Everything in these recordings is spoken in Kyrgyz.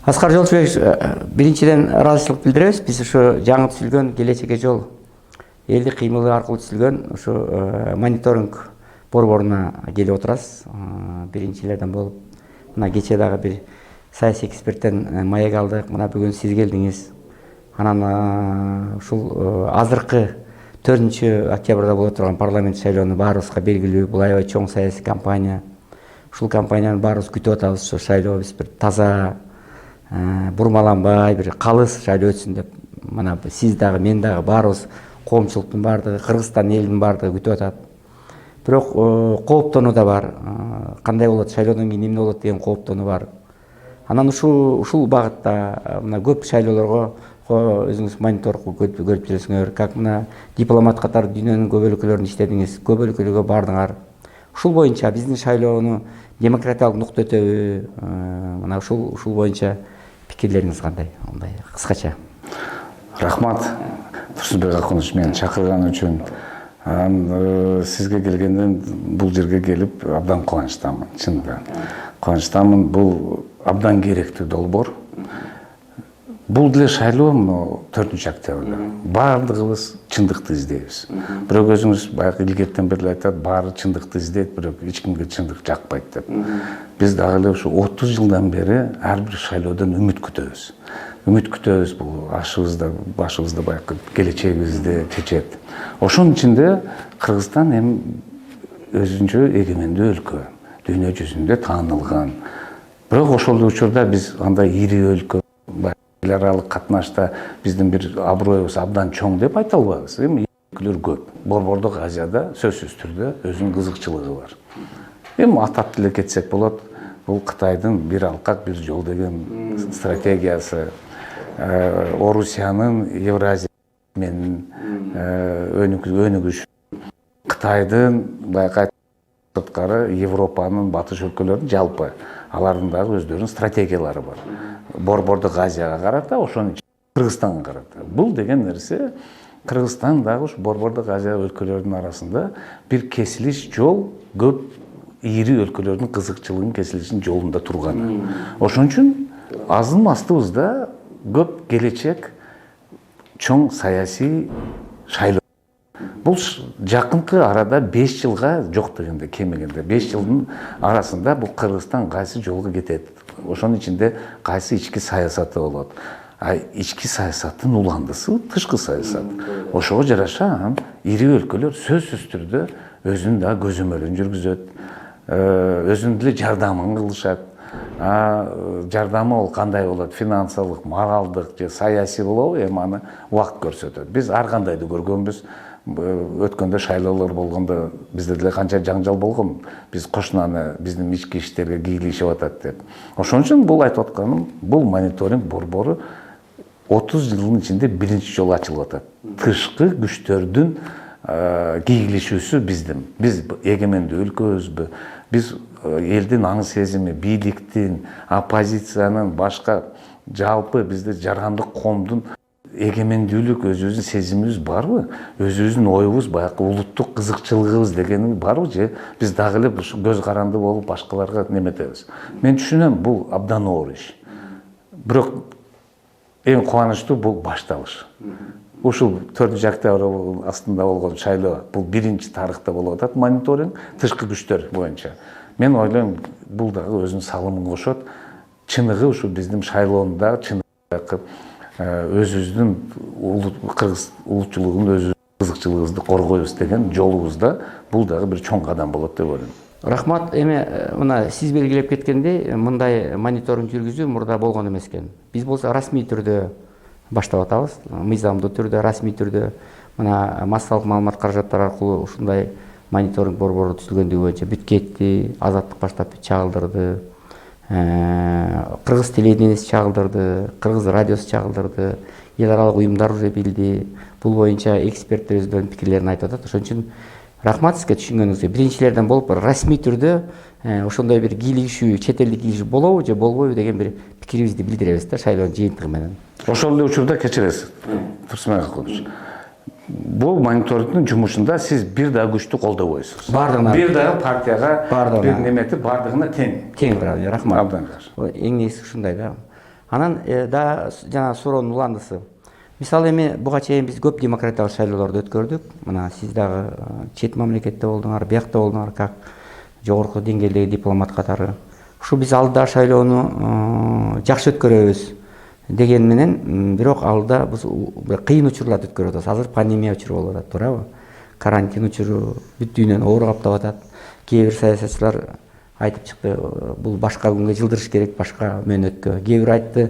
Аскар Жолчубекович, биринчиден ыраазычылык билдиребиз. Биз ушу жаңы түзүлгөн келечекке жол элдик кыймылы аркылуу түзүлгөн ушу мониторинг борборуна келип отурабыз. Биринчилерден болуп, мына кечээ дагы бир саясий эксперттен маек алдык. Мына бүгүн сиз келдиңиз. Анан ушул азыркы 4-октябрда боло турган парламент шайлоону баарыбызга белгилүү. Бул аябай чоң саясий кампания. Ушул кампанияны баарыбыз күтүп атабыз. Ушу шайлоо биз бир таза, бурмаланбай, бир калыс шайлоо өтсүн деп. Мына сиз дагы, мен дагы баарыбыз коомчулуктун баардыгы, Кыргызстан элинин баардыгы күтүп атат. Бирок кооптонуу да бар. Кандай болот, шайлоодон кийин эмне болот деген кооптонуу бар. Анан ушул багытта мына көп шайлоолорго өзүңүз мониторинг көрүп жүрөсүңөр. Как мына дипломат катары дүйнөнүн көп өлкөлөрүндө иштедиңиз, көп өлкөлөргө бардыңар. Ушул боюнча биздин шайлоону демократиялык нукта өтөбү? Мына ушул боюнча пикирлериңиз кандай? Мындай кыскача. Рахмат, Турсунбек Акунович, мени чакырган үчүн. Сизге келгенден бул жерге келип абдан кубанычтамын, чынында. Кубанычтамын, бул абдан керектүү долбоор. Бул деле шайлоо 4-октябрда. Баардыгыбыз чындыкты издейбиз. Бирок өзүңүз баягы илгертен бери айтат, баары чындыкты издейт, бирок эч кимге чындык жакпайт деп. Биз дагы эле ушу 30 жылдан бери ар бир шайлоодон үмүт күтөбүз. Үмүт күтөбүз, бул башыбызда баягы келечегибизди чечет. Ошонун ичинде Кыргызстан эми өзүнчө эгемендүү өлкө, дүйнө жүзүндө таанылган. Бирок ошол учурда биз андай ири өлкө, эл аралык катнашта биздин бир аброюбуз абдан чоң деп айта албайбыз. Эми өлкөлөр көп. Борбордук Азияда сөзсүз түрдө өзүнүн кызыкчылыгы бар. Эми атап деле кетсек болот. Бул Кытайдын бир алкак бир жол деген стратегиясы, Орусиянын Евразия менен өнүгүш, Кытайдын баягы сырткары Европанын батыш өлкөлөрүнүн жалпы алардын дагы өздөрүнүн стратегиялары бар. Борбордук Азияга карата, ошонун Кыргызстанга карата. Бул деген нерсе Кыргызстан дагы ушу Борбордук Азия өлкөлөрүнүн арасында бир кесилиш жол, көп ири өлкөлөрдүн кызыкчылыгын кесилишин жолунда турган. Ошон үчүн азын астыбызда көп келечек чоң саясий шайлоо. Бул жакынкы арада 5 жылга жок дегенде, кемегенде 5 жылдын арасында бул Кыргызстан кайсы жолго кетет. Ошонун ичинде кайсы ички саясаты болот. Ички саясаттын уландысы тышкы саясат. Ошого жараша ири өлкөлөр сөзсүз түрдө өзүнүн да көзөмөлүн жүргүзөт, өзүнүн деле жардамын кылышат. Жардамы ол кандай болот? Финансылык, моралдык же саясий болобу? Эми аны убакыт көрсөтөт. Биз ар кандайды көргөнбүз. Өткөндө шайлоолор болгондо бизде деле канча жаңжал болгон. Биз кошунаны биздин ички иштерге кийлигишип атат деп. Ошон үчүн бул айтып атканым, бул мониторинг борбору 30 жылдын ичинде биринчи жолу ачылып атат. Тышкы күчтөрдүн кийлигишүүсү биздин. Биз эгемендүү өлкөбүзбү? Биз элдин аң сезими, бийликтин, оппозициянын, башка жалпы бизде жарандык коомдун эгемендүүлүк өзүбүздүн сезимибиз барбы? Өзүбүздүн оюбуз, баягы улуттук кызыкчылыгыбыз дегени барбы? Же биз дагы эле көз каранды болуп башкаларга неметебиз? Мен түшүнөм, бул абдан оор иш. Бирок эң кубанычтуу бул башталыш. Ушул 4-октябрь астында болгон шайлоо бул биринчи тарыхта болуп атат мониторинг тышкы күчтөр боюнча. Мен ойлойм, бул дагы өзүнүн салымын кошот. Чыныгы ушу биздин шайлоонда чыныгы өзүбүздүн кыргыз улутчулугун, өзүбүздүн кызыкчылыгыбызды коргойбуз деген жолубузда бул дагы бир чоң кадам болот деп ойлойм. Рахмат. Эми мына сиз белгилеп кеткендей, мындай мониторинг жүргүзүү мурда болгон эмес экен. Биз болсо расмий түрдө баштап атабыз. Мыйзамдуу түрдө, расмий түрдө мына массалык маалымат каражаттары аркылуу ушундай мониторинг борбору түзүлгөндүгү боюнча бүт кетти, Азаттык баштап чагылдырды, Кыргыз телевидениеси чагылдырды, Кыргыз радиосу чагылдырды, эл аралык уюмдар уже билди. Бул боюнча эксперттер өздөрүнүн пикирлерин айтып атат. Ошон үчүн рахмат сизге түшүнгөнүңүзгө. Биринчилерден болуп расмий түрдө ошондой бир кийлигишүү, чет элдик кийлигишүү болобу же болбойбу деген бир пикирибизди билдиребиз да шайлоонун жыйынтыгы менен. Ошол эле учурда кечиресиз, Турсунбек Акунович. Бул мониторингдин жумушунда сиз бир да күчтү колдобойсуз. Бардыгына. Бир да партияга бир неметип бардыгына тең. Тең, правда, рахмат. Абдан жакшы. Эң негизги ушундай да. Анан да жана суроонун уландысы. Мисалы эми буга чейин биз көп демократиялык шайлоолорду өткөрдүк. Мына сиз дагы чет мамлекетте болдуңар, биякта болдуңар, как жогорку деңгээлдеги дипломат катары. Ушу биз алдыда шайлоону жакшы өткөрөбүз деген менен, бирок алда биз кыйын учурларды өткөрүп атабыз. Азыр пандемия учуру болуп атат, туурабы? Карантин учуру бүт дүйнөнү оор каптап атат. Кээ бир саясатчылар айтып чыкты, бул башка күнгө жылдырыш керек, башка мөөнөткө. Кээ бир айтты,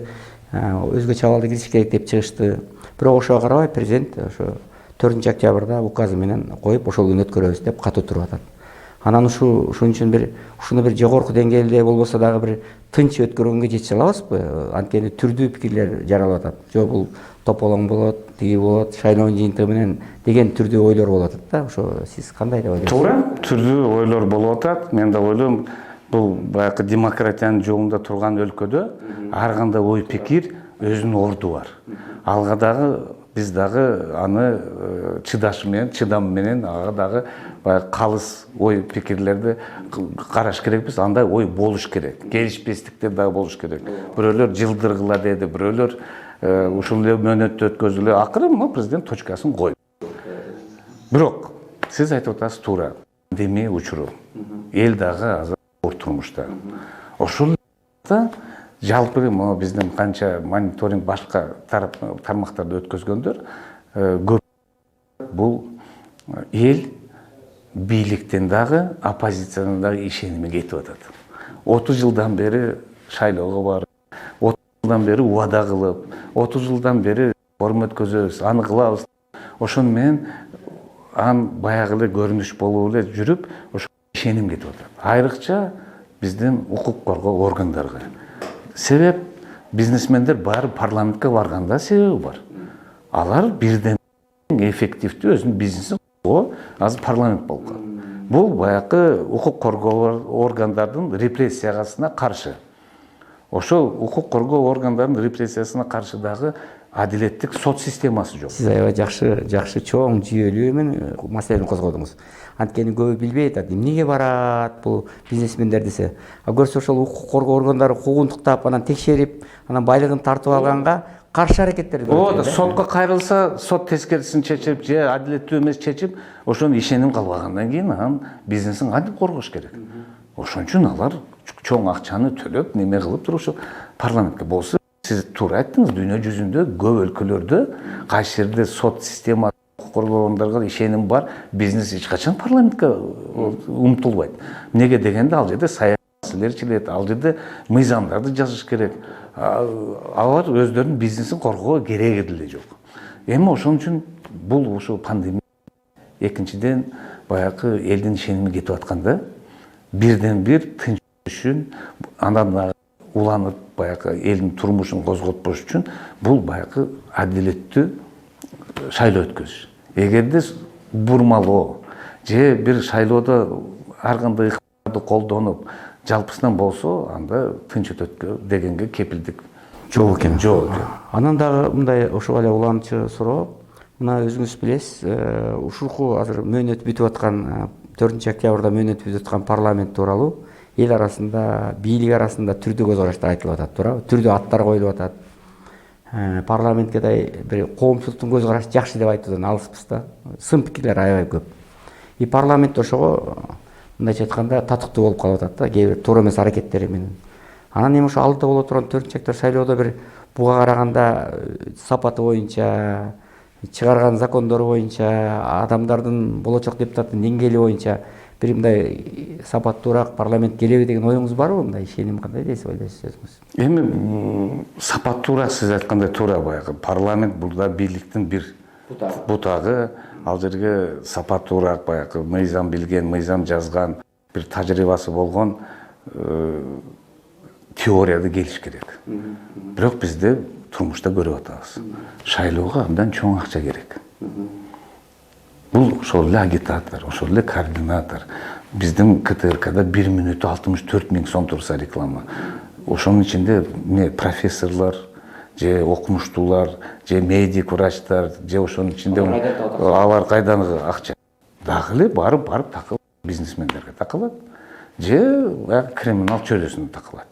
өзгөчө абалда кириш керек деп чыгышты. Бирок ошого карабай президент ошо 4-октябрда указы менен коюп, ошол күнү өткөрөбүз деп катуу туруп атат. Анан ушун үчүн ушуну бир жогорку деңгээлде болбосо дагы бир тынч өткөргөнгө жетише алабызбы? Анткени түрдүү пикирлер жаралып атат. Жок, бул тополоң болот, тиги болот, шайлоонун жыйынтыгы менен деген түрдүү ойлор болуп атат да. Ошо сиз кандай деп ойлойсуз? Туура, түрдүү ойлор болуп атат. Мен да ойлойм, бул баягы демократиянын жолунда турган өлкөдө ар кандай ой пикир өзүнүн орду бар. Алга дагы биз дагы аны чыдам менен ага дагы баягы калыс ой пикирлерди караш керекпиз. Андай ой болуш керек. Келишпестиктер дагы болуш керек. Бирөөлөр жылдыргыла деди, бирөөлөр ушул эле мөөнөттү өткөзүлө. Акыры президент точкасын койду. Бирок сиз айтып атасыз, туура. Пандемия учуру. Эл дагы азыр оор турмушта. Ошол жалпы биздин канча мониторинг башка тармактарды өткөзгөндөр көп бул эл бийликтен дагы, оппозициядан дагы ишеними кетип атат. 30 жылдан бери шайлоого барып, 30 жылдан бери убада кылып, 30 жылдан бери форум өткөзөбүз, аны кылабыз. Ошону менен баягы эле көрүнүш болуп эле жүрүп, ошо ишеним кетип атат. Айрыкча биздин укук коргоо органдарга. Себеп бизнесмендер баары парламентке барганда себеби бар. Алар бирден эффективдүү өзүнүн бизнесин азыр парламент болгон. Бул баягы укук коргоо органдардын репрессиясына каршы. Ошол укук коргоо органдардын репрессиясына каршы дагы адилеттик сот системасы жок. Сиз аябай жакшы чоң жүйөлүү маселени козгодуңуз. Анткени көбү билбейт, эмнеге барат бул бизнесмендер десе. Көрсө ошол укук коргоо органдары куугунтуктап, анан текшерип, анан байлыгын тартып алганга каршы аракеттер көрүлөт. Сотко кайрылса, сот тескерисин чечип, же адилеттүү эмес чечип, ошону ишеним калбагандан кийин анан бизнесин кантип коргош керек? Ошон үчүн алар чоң акчаны төлөп, неме кылып турушу парламентке болсо. Сиз туура айттыңыз, дүйнө жүзүндө көп өлкөлөрдө кайсы жерде сот системасы, укук коргоо органдарга ишеним бар, бизнес эч качан парламентке умтулбайт. Эмнеге дегенде, ал жерде саясий маселелер чечилет, ал жерде мыйзамдарды жазыш керек. Алар өздөрүнүн бизнесин коргоого кереги деле жок. Эми ошон үчүн бул ушул пандемия экинчиден баягы элдин ишеними кетип атканда бирден бир тынч үчүн андан уланып баягы элдин турмушун козготпош үчүн бул баягы адилеттүү шайлоо өткөзүш. Эгерде бурмалоо же бир шайлоодо ар кандай ыкмаларды колдонуп жалпысынан болсо, анда тынч өтөт дегенге кепилдик жок экен. Жок. Анан дагы мындай ошол эле уланчы суроо. Мына өзүңүз билесиз, ушулку азыр мөөнөт бүтүп аткан 4-октябрда мөөнөт бүтүп аткан парламент тууралуу эл арасында, бийлик арасында түрдүү көз караштар айтылып атат, туурабы? Түрдүү аттар коюлуп атат. Парламентке да бир коомчулуктун көз карашы жакшы деп айтуудан алыспыз да. Сын пикирлер аябай көп. И парламент ошого мындайча айтканда татыктуу болуп калып атат да, кээ бир туура эмес аракеттери менен. Анан эми ошо алдыда боло турган 4-октябрь шайлоодо бир буга караганда сапаты боюнча, чыгарган закондору боюнча, адамдардын болочок депутаттын деңгээли боюнча бир мындай сапаттуураак парламент келеби деген оюңуз барбы? Мындай ишеним кандай дейсиз, ойлойсуз өзүңүз? Эми сапаттуураак сиз айткандай туура, баягы парламент бул да бийликтин бир бутагы. Ал жерге сапаттуураак баягы мыйзам билген, мыйзам жазган, бир тажрыйбасы болгон теорияда келиш керек. Бирок бизде турмушта көрүп атабыз. Шайлоого абдан чоң акча керек. Бул ошол эле агитатор, ошол эле координатор. Биздин КТРКда 1 мүнөтү 64 000 сом турса реклама. Ошонун ичинде профессорлор, же окумуштуулар, же медик врачтар, же ошонун ичинде алар кайдан акча? Дагы эле барып такылат, бизнесмендерге такылат, же криминал чөйрөсүнө такылат.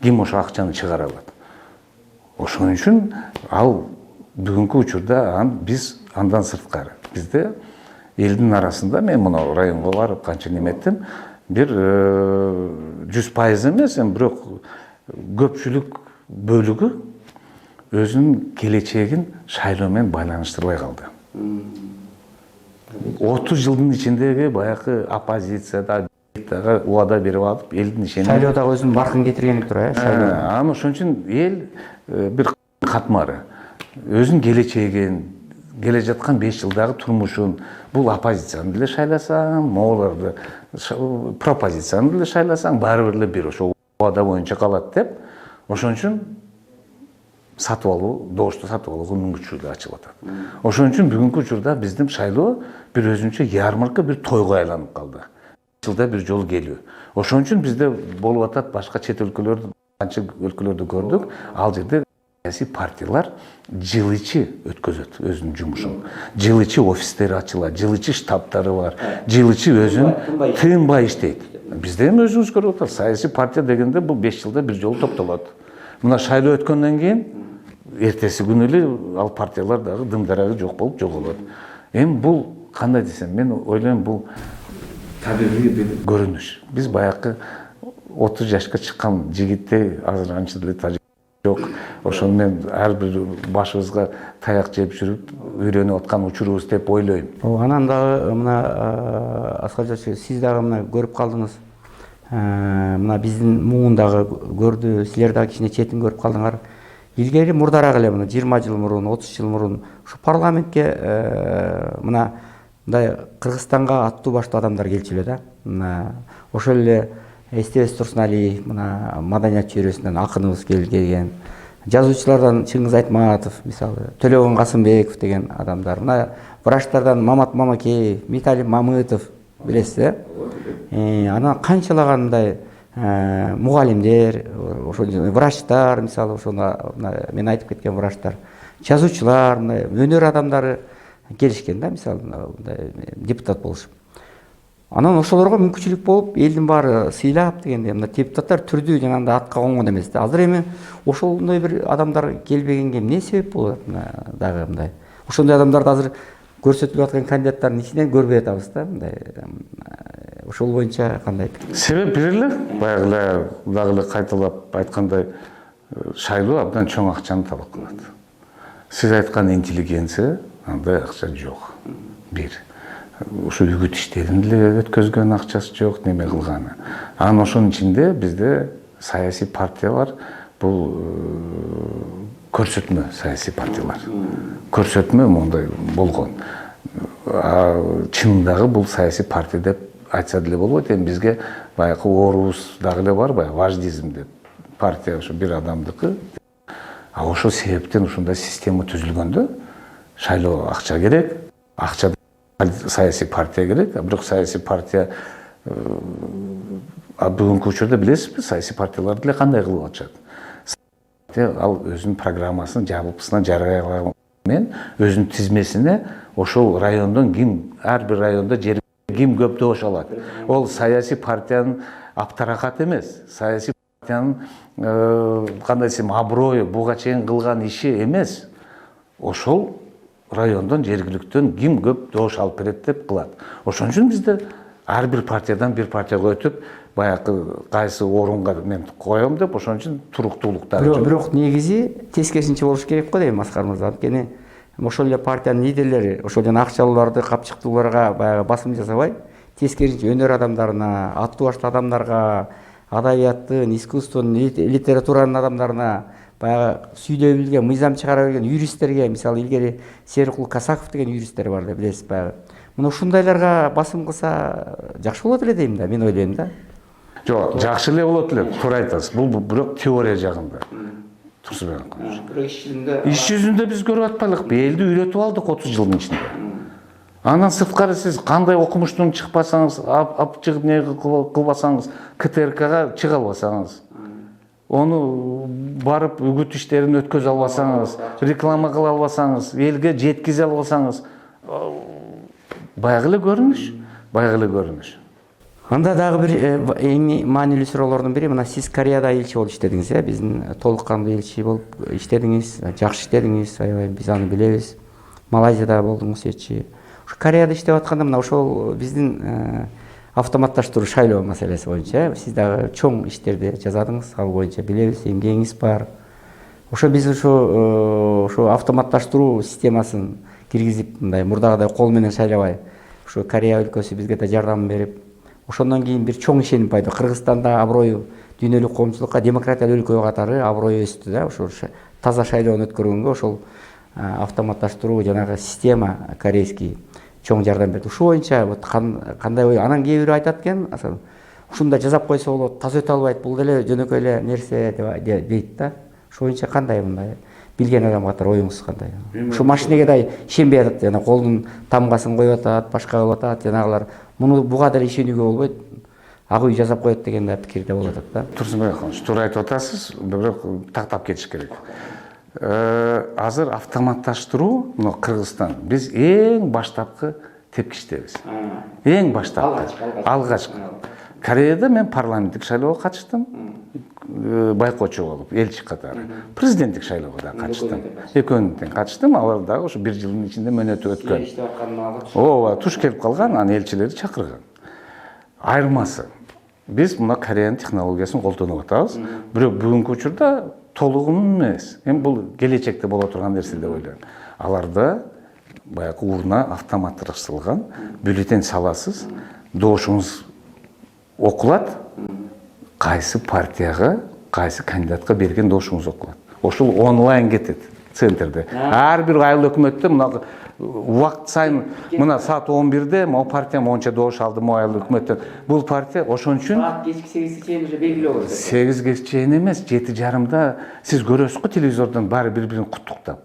Ким ошо акчаны чыгара алат? Ошон үчүн ал бүгүнкү учурда биз андан сырткары. Бизде элдин арасында мен мына районго барып канча неметтим, бир 100% эмес, бирок көпчүлүк бөлүгү өзүнүн келечегин шайлоо менен байланыштырбай калды. 30 жылдын ичиндеги баягы оппозицияда убада берип алып, элдин ишеними шайлоодагы өзүнүн баркын кетиргенип тура, шайлоо. Аны ошон үчүн эл бир катмары өзүнүн келечегин, келе жаткан 5 жылдагы турмушун, бул оппозицияны деле шайласаң, могуларды пропозицияны деле шайласаң, баары бир эле ошол убада боюнча калат деп, ошон үчүн сатып алуу, добушту сатып алууга мүмкүнчүлүк ачылып атат. Ошон үчүн бүгүнкү учурда биздин шайлоо бир өзүнчө ярмарка, бир тойго айланып калды. Жылда бир жолу келүү. Ошон үчүн бизде болуп атат, башка чет өлкөлөрдө, канча өлкөлөрдө көрдүк, ал жерде саясий партиялар жылычы өткөзөт өзүнүн жумушун. Жылычы офистери ачылат, жылычы штабтары бар, жылычы өзүн тынбай иштейт. Бизде эми өзүңүз көрүп атасыз, саясий партия дегенде бул 5 жылда бир жолу топтолот. Мына шайлоо өткөндөн кийин эртеси күнү эле ал партиялар дагы дымдарагы жок болуп жоголот. Эми бул кандай десем, мен ойлойм, бул табигый бир көрүнүш. Биз баягы 30 жашка чыккан жигиттей азыр анча деле тажрыйба жок. Ошону мен ар бир башыбызга таяк жеп жүрүп үйрөнүп аткан учурубуз деп ойлойм. Анан дагы мына Аскар Жашыев, сиз дагы мына көрүп калдыңыз. Мына биздин муун дагы көрдү, силер дагы кичине четин көрүп калдыңар. Илгери мурдараак эле, мына 20 жыл мурун, 30 жыл мурун ушу парламентке мына мындай Кыргызстанга аттуу баштуу адамдар келчү эле да. Мына ошол эле Эстебес Турсуналиев, мына маданият чөйрөсүнөн акыныбыз келген, жазуучулардан Чыңгыз Айтматов, мисалы, Төлөгөн Касымбеков деген адамдар, мына врачтардан Мамат Мамакеев, Миталий Мамытов, билесиз, анан канчалаган мындай мугалимдер, ошо врачтар, мисалы, ошону мен айтып кеткен врачтар, жазуучулар, мындай өнөр адамдары келишкен да, мисалы, мындай депутат болушуп. Анан ошолорго мүмкүнчүлүк болуп, элдин баары сыйлап дегенде, мына депутаттар түрдүү жанагындай атка конгон эмес да. Азыр эми ошондой бир адамдар келбегенге эмне себеп болуп атат дагы мындай? Ошондой адамдарды азыр көрсөтүлүп аткан кандидаттардын ичинен көрбөй атабыз да, мындай. Ошол боюнча кандай? Себеп бир эле, баягы дагы эле кайталап айткандай, шайлоо абдан чоң акчаны талап кылат. Сиз айткан интеллигенция, андай акча жок. Бир. Ушу үгүт иштерин деле өткөзгөн акчасы жок, неме кылганы. Анан ошонун ичинде бизде саясий партиялар бул көрсөтмө саясий партиялар. Көрсөтмө мондай болгон. Чындагы бул саясий партия деп айтса деле болбойт. Эми бизге баягы оорубуз дагы эле бар, баягы важдизм деп. Партия ошо бир адамдыкы. Ошол себептен ушундай система түзүлгөндө шайлоо акча керек, акча саясий партия керек, бирок саясий партия бүгүнкү учурда билесизби, саясий партиялар деле кандай кылып атышат. Ал өзүнүн программасын жабылпысына жарыялаган менен өзүнүн тизмесине ошол райондон ким, ар бир райондо жер ким көп добуш алат. Ол саясий партиянын аптаракаты эмес, саясий партиянын кандай десем аброю, буга чейин кылган иши эмес. Ошол райондон, жергиликтен ким көп добуш алып берет деп кылат. Ошон үчүн бизде ар бир партиядан бир партияга өтүп, баягы кайсы орунга мен коем деп, ошон үчүн туруктуулуктар жок. Бирок негизи тескерисинче болуш керек го дейм, Аскар мырза. Анткени ошол эле партиянын лидерлери ошол жана акчалууларды, капчыктууларга баягы басым жасабай, тескерисинче өнөр адамдарына, аттуу баштуу адамдарга, адабияттын, искусствонун, литературанын адамдарына, баягы сүйлөй билген, мыйзам чыгара билген юристтерге, мисалы илгери Серикул Касаков деген юристтер бар да, билесиз баягы. Мына ушундайларга басым кылса жакшы болот эле дейм да, мен ойлойм да. Жок, жакшы эле болот эле, туура айтасыз. Бул бирок теория жагында. Иш жүзүндө биз көрүп атпайлыкпы, элди үйрөтүп алдык 30 жылдын ичинде. Андан сырткары сиз кандай окумуштун чыкпасаңыз, ап чыгып не кылбасаңыз, КТРКга чыга албасаңыз, onu барып үгүт иштерин өткөзө албасаңыз, реклама кыла албасаңыз, элге жеткизе албасаңыз, баягы эле көрүнүш. Анда дагы бир эң маанилүү суроолордун бири, мына сиз Кореяда элчи болуп иштедиңиз, биздин толук кандуу элчи болуп иштедиңиз, жакшы иштедиңиз, аябай биз аны билебиз. Малайзияда болдуңуз элчи. Ушу Кореяда иштеп атканда мына ошол биздин автоматташтыруу шайлоо маселеси боюнча сиз дагы чоң иштерди жасадыңыз, ал боюнча билебиз, эмгегиңиз бар. Ошо биз ошо автоматташтыруу системасын киргизип, мындай мурдагыдай кол менен шайлабай, ошо Корея өлкөсү бизге да жардам берип, ошондон кийин бир чоң ишеним пайда. Кыргызстанда аброю дүйнөлүк коомчулукка демократиялуу өлкө катары аброю өстү да. Ошо таза шайлоону өткөргөнгө ошол автоматташтыруу жанагы система корейский чоң жардам берди. Ушул боюнча вот кандай ой? Анан кээ бирөө айтат экен, ушундай жасап койсо болот, таза өтө албайт, бул деле жөнөкөй эле нерсе дейт да. Ошол боюнча кандай мындай билген адам катары оюңуз кандай? Ушу машинеге да ишенбей атат, жана колдун тамгасын коюп атат, башка кылып атат, жанагылар муну буга деле ишенүүгө болбойт. Ак үй жасап коет деген да пикирде болуп атат да. Турсунбек Ахунович, туура айтып атасыз, бирок тактап кетиш керек. Азыр автоматташтыруу, мына Кыргызстан биз эң баштапкы тепкичтебиз. Эң баштапкы. Алгачкы. Кореяда мен парламенттик шайлоого катыштым. Байкоочу болуп, элчи катары. Президенттик шайлоого да катыштым. Экөөнүн тең катыштым. Алар дагы ушу 1 жылдын ичинде мөөнөтү өткөн. Иштеп атканына ооба, туш келип калган, анан элчилерди чакырган. Айырмасы. Биз мына Кореянын технологиясын колдонуп атабыз. Бирок бүгүнкү учурда толугунун эмес. Эми бул келечекте боло турган нерсе деп ойлойм. Аларда баягы урна автоматташтырылган, бюллетень саласыз, добушуңуз окулат, кайсы партияга, кайсы кандидатка берген добушуңуз окулат. Ошол онлайн кетет центрде. Ар бир айыл өкмөттө мына убакыт сайын мына саат 11-де могу партия монча добуш алды, могу айыл өкмөттөн. Бул партия ошон үчүн саат кечки 8-ге чейин уже белгилүү болот. 8-ге чейин эмес, 7:30-да сиз көрөсүзгү телевизордон баары бири-бирин куттуктап.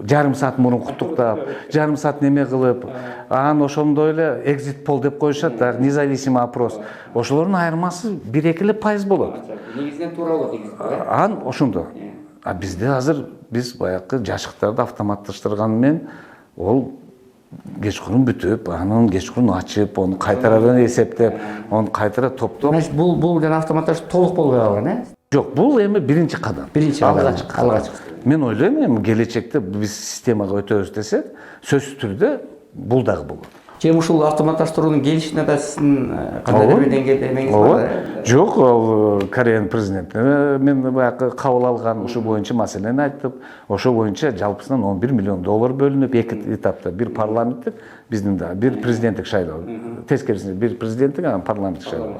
Жарым саат мурун куттуктап, жарым саат неме кылып, анан ошондой эле экзит пол деп коюшат да, независимый опрос. Ошолордун айырмасы 1-2% болот. Негизинен туура болот экзит пол. Анан ошондо. А бизде азыр биз баягы жашыктарды автоматташтырган менен ол кечкурун бүтүп, анан кечкурун ачып, аны кайтарадан эсептеп, аны кайтара топтоп. Значит, бул жана автоматташтыруу толук болбой калган, Жок, бул эми биринчи кадам. Алгач. Мен ойлойм, эми келечекте биз системага өтөбүз десек, сөзсүз түрдө бул дагы болот. Же ушул автоматташтыруунун келишине да сиздин кандайдыр бир деңгээлде эмеңиз бар? Жок, ал Кореянын президенти мен баягы кабыл алган, ушу боюнча маселени айтып, ошо боюнча жалпысынан $11 миллион бөлүнүп, эки этапта, бир парламенттик, биздин да, бир президенттик шайлоо. Тескерисинде бир президенттик, анан парламенттик шайлоо.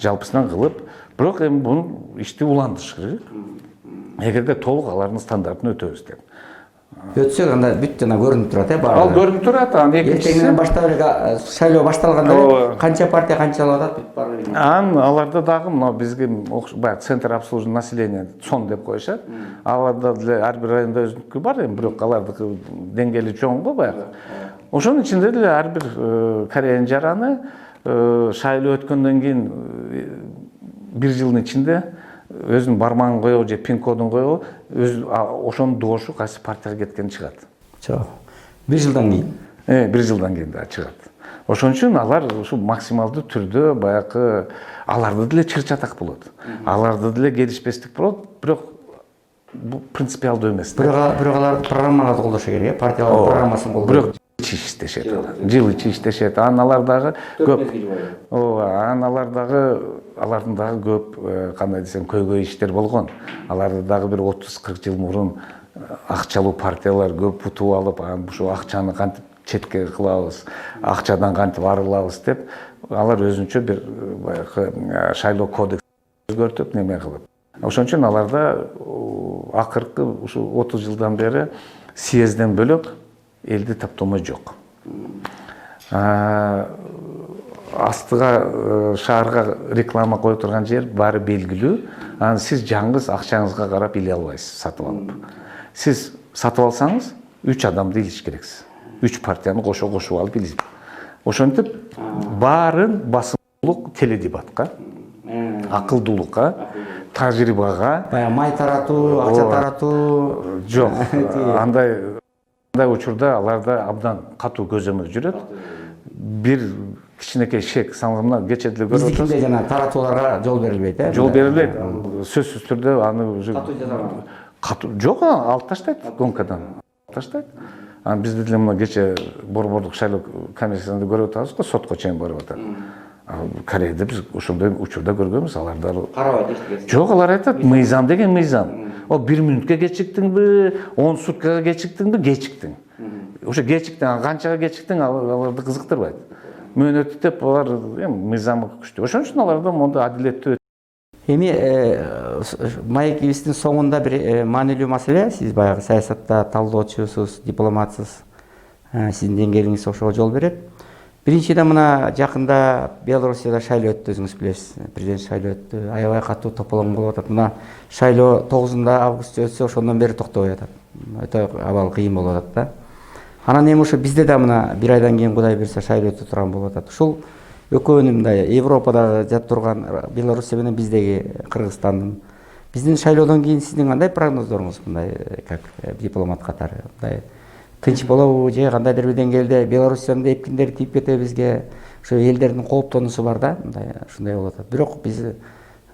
Жалпысынан кылып, бирок эми буну ишти улантыш керек. Эгерде толук алардын стандартын өтөбүз деп. Өтсөк анда бүт жана көрүнүп турат, баары. Ал көрүнүп турат, анан экинчиси эртеңден баштап эле шайлоо башталганда канча партия канчалап атат, бүт баары. Анан аларда дагы мына бизге баягы центр обслуживания населения ЦОН деп коюшат. Аларда деле ар бир районда өзүнүкү бар, эми бирок алардыкы деңгээли чоң го баягы. Ошонун ичинде деле ар бир Кореянын жараны шайлоо өткөндөн кийин 1 жылдын ичинде өзүнүн бармагын коебу же пин кодун коебу, ошонун добушу кайсы партияга кеткени чыгат. Чоң. 1 жылдан кийин. 1 жылдан кийин да чыгат. Ошон үчүн алар ушу максималдуу түрдө баягы аларда деле чыр-чатак болот. Аларда деле келишпестик болот, бирок бул принципиалдуу эмес. Бирок алар программаларды колдошу керек, партиялардын программасын колдош. Бирок иштешет. Жыл ичи иштешет. Анан алар дагы көп. Анан алардын дагы көп, кандай десем, көйгөй иштер болгон. Аларда дагы бир 30-40 жыл мурун акчалуу партиялар көп утуп алып, анан ушу акчаны кантип четке кылабыз, акчадан кантип арылабыз деп, алар өзүнчө бир баягы шайлоо кодекс өзгөртүп неме кылып. Ошон үчүн аларда акыркы ушу 30 жылдан бери съезден бөлөк элди таптомо жок. Астыга шаарга реклама коюп турган жер баары белгилүү. Анан сиз жаңгыз акчаңызга карап иле албайсыз, сатып алып. Сиз сатып алсаңыз 3 адамды илиш керексиз. 3 партияны кошуп алып илип. Ошентип баарын басымдуулук теледебатка, акылдуулукка, тажрыйбага, баягы май таратуу, акча таратуу жок. Андай учурда аларда абдан катуу көзөмөл жүрөт. Бир кичинекей шек мына кече деле көрүп биздикинде жана таратууларга жол берилбейт, жол берилбейт. Сөзсүз түрдө аны уже катуу жазалган. жок, алып таштайт гонкадан. Алып таштайт. Анан бизде деле мына кече борбордук шайлоо комиссиясында көрүп атабыз го, сотко чейин барып атат. Кореяда биз ошондой учурда көргөнбүз, аларда Карабайт эчтеке. жок, алар айтат, мыйзам деген мыйзам. О 1 мүнөткө кечиктиңби, 10 суткага кечиктиңби, кечиктиң. Ошо кечиктиң, канчага кечиктиң, аларды кызыктырбайт. Мөөнөт деп алар мыйзамы күчтүү. Ошон үчүн аларда монда адилеттүү. Эми маегибиздин соңунда бир маанилүү маселе, сиз баягы саясатта талдоочусуз, дипломатсыз, сиздин деңгээлиңиз ошого жол берет. Биринчиден мына жакында Белоруссияда шайлоо өттү, өзүңүз билесиз. Президент шайлоо өттү, аябай катуу тополоң болуп атат. Мына шайлоо 9 өтсө, ошондон бери токтобой атат. Өтө абал кыйын болуп атат да. Анан эми ошо бизде да мына 1 айдан кийин Кудай берсе шайлоо өтө турган болуп атат. Ушул экөөнүн мындай Европадагы жат турган Белоруссия менен биздеги Кыргызстандын биздин шайлоодон кийин сиздин кандай прогноздоруңуз мындай как дипломат катары? Мындай тынч болобу же кандайдыр бир деңгээлде Белоруссиянын эпкиндери тийип кетеби бизге? Ошо элдердин кооптонуусу бар да, мындай ушундай болуп атат. Бирок биз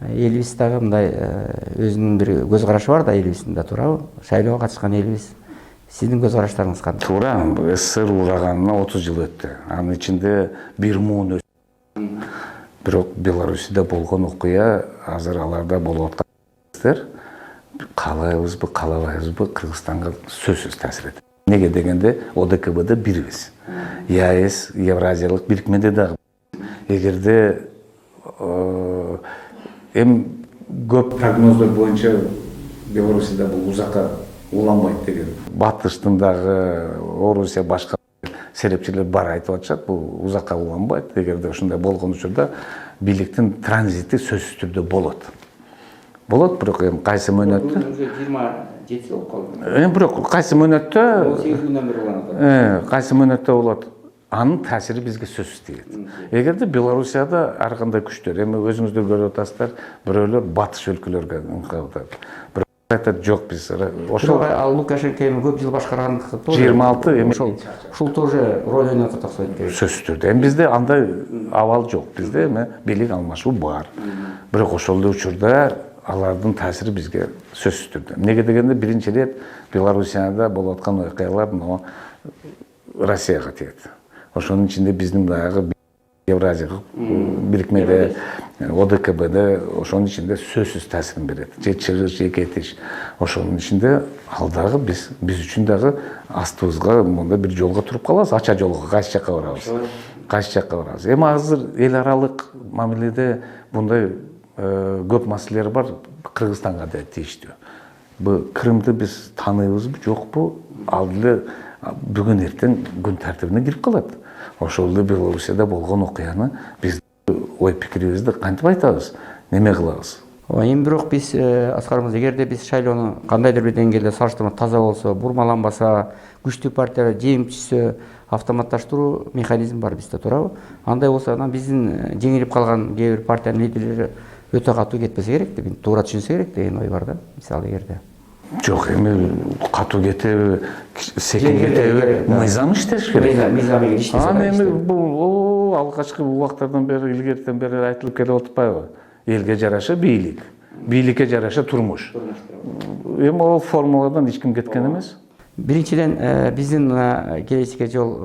элибиз дагы мындай өзүнүн бир көз карашы бар да, элибиздин да, туурабы? Шайлоого катышкан элибиз. Сиздин көз караштарыңыз кандай? Туура, СССР ураганына 30 жыл өттү. Анын ичинде бир муун өттү. Бирок Белоруссияда болгон окуя азыр аларда болуп аткан каалайбызбы, каалабайбызбы, Кыргызстанга сөзсүз таасир этет. Неге дегенде ОДКБда бирбиз. ЕАЭС, Евразиялык бирикмеде дагы. Эгерде көп прогноздор боюнча Белоруссияда бул узакка уланбайт деген. Батыштын дагы Орусия башка серепчилер бар айтып атышат, бул узакка уланбайт. Эгерде ошондой болгон учурда бийликтин транзити сөзсүз түрдө болот. Болот, бирок кайсы мөөнөттө? 27 жыл болуп калды. Бирок кайсы мөөнөттө? 18 күндөн бери уланат. Кайсы мөөнөттө болот? Анын таасири бизге сөзсүз тийет. Эгерде Белоруссияда ар кандай күчтөр, эми өзүңүздөр көрүп атасыздар, бирөөлөр батыш өлкөлөргө катат. Айтат жок, биз ошол Лукашенко эми көп жыл башкаргандыктан 26 эми ушул тоже роль ойноп атат окшойт керек. Сөзсүз түрдө. Эми бизде андай абал жок. Бизде эми бийлик алмашуу бар. Бирок ошол эле учурда алардын таасири бизге сөзсүз түрдө. Эмнеге дегенде биринчи рет Белоруссияда болуп аткан окуялар мына Россияга тиет. Ошонун ичинде биздин дагы Евразиялык бирикмеде, ОДКБда ошонун ичинде сөзсүз таасирин берет. Же чыгыш, же кетиш. Ошонун ичинде ал дагы биз үчүн дагы астыбызга монда бир жолго туруп калабыз, ача жолго, кайсы жакка барабыз. Кайсы жакка барабыз. Эми азыр эл аралык мамиледе мындай көп маселелер бар, Кыргызстанга да тийиштүү. Бул Крымды биз тааныйбызбы, жокпу? Ал деле бүгүн эртең күн тартибине кирип калат. Ошол эле Белоруссияда болгон окуяны биз ой пикирибизди кантип айтабыз, неме кылабыз? Эми бирок биз Аскар мырза, эгерде биз шайлоону кандайдыр бир деңгээлде салыштырмалуу таза болсо, бурмаланбаса, күчтүү партиялар жеңип түшсө, автоматташтыруу механизми бар бизде, туурабы? Андай болсо, анан биздин жеңилип калган кээ бир партиянын лидерлери өтө катуу кетпесе керек деп, туура түшүнсө керек деген ой бар да, мисалы эгерде. Жок, эми катуу кетеби, секин кетеби, мыйзам иштеш керек. Мыйзам иштесе. Анан эми бул алгачкы убактардан бери, илгертен бери айтылып келип атпайбы? Элге жараша бийлик, бийликке жараша турмуш. Эми ал формуладан эч ким кеткен эмес. Биринчиден биздин келечекке жол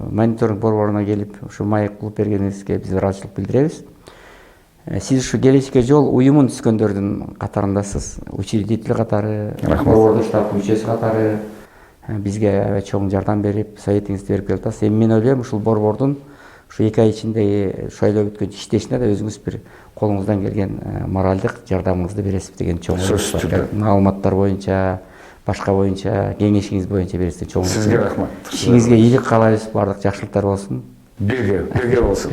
мониторинг борборуна келип, ушу маек кылып бергениңизге биз ыраазычылык билдиребиз. Сиз ушу келечекке жол уюмун түзгөндөрдүн катарындасыз, учредитель катары, борбордун штаб мүчөсү катары бизге аябай чоң жардам берип, советиңизди берип келатасыз. Эми мен ойлойм, ушул борбордун ушу 2 ай ичиндеги шайлоо бүткөн иштешине да өзүңүз бир колуңуздан келген моралдык жардамыңызды бересиз деген чоң маалыматтар боюнча, башка боюнча, кеңешиңиз боюнча бересиз чоң. Сизге рахмат. Ишиңизге ийгилик каалайбыз, баардык жакшылыктар болсун. Бирге болсун.